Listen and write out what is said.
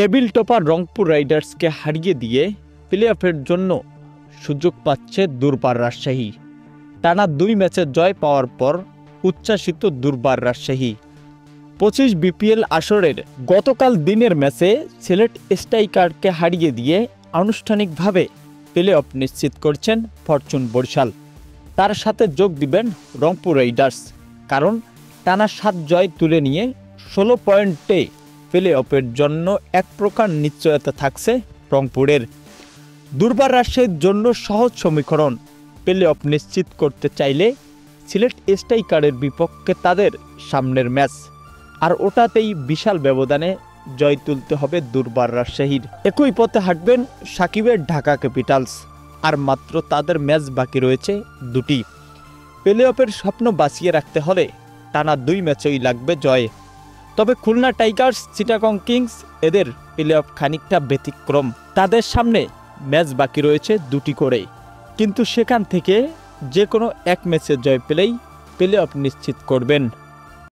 Table topper Rangpur রাইডার্সকে হারিয়ে দিয়ে play অফের জন্য সুযোগ পাচ্ছে দুর্বার রাজশাহী। টানা 2 ম্যাচে জয় পাওয়ার পর উচ্ছ্বাসিত দুর্বার রাজশাহী। 25 বিপিএল আসরের গতকাল দিনের ম্যাচে সিলেট স্ট্রাইকারকে হারিয়ে দিয়ে আনুষ্ঠানিকভাবে প্লে অফ নিশ্চিত করছেন ফরচুন বরিশাল। তার সাথে যোগ দিবেন রংপুর রাইডার্স, কারণ টানা 7 জয় তুলে নিয়ে 16 পয়েন্টে প্লে অফের জন্য এক প্রকার নিশ্চয়তা থাকছে রংপুরের। দুর্বার রাজশাহীর জন্য সহজ সমীকরণ, প্লে অফ নিশ্চিত করতে চাইলে সিলেট স্ট্রাইকারের বিপক্ষে তাদের সামনের ম্যাচ, আর ওটাতেই বিশাল ব্যবধানে জয় তুলতে হবে দুর্বার রাজশাহীর। একই পথে হাঁটবেন সাকিবের ঢাকা ক্যাপিটালস, আর মাত্র তাদের ম্যাচ বাকি রয়েছে 2টি। প্লে অফের স্বপ্ন বাঁচিয়ে রাখতে হলে টানা 2 ম্যাচেই লাগবে জয়। তবে খুলনা টাইগার্স, চিটাগং কিংস এদের প্লে অফ খানিকটা ব্যতিক্রম। তাদের সামনে ম্যাচ বাকি রয়েছে 2টি করে, কিন্তু সেখান থেকে যে কোনো এক ম্যাচে জয় পেলেই প্লে অফ নিশ্চিত করবেন।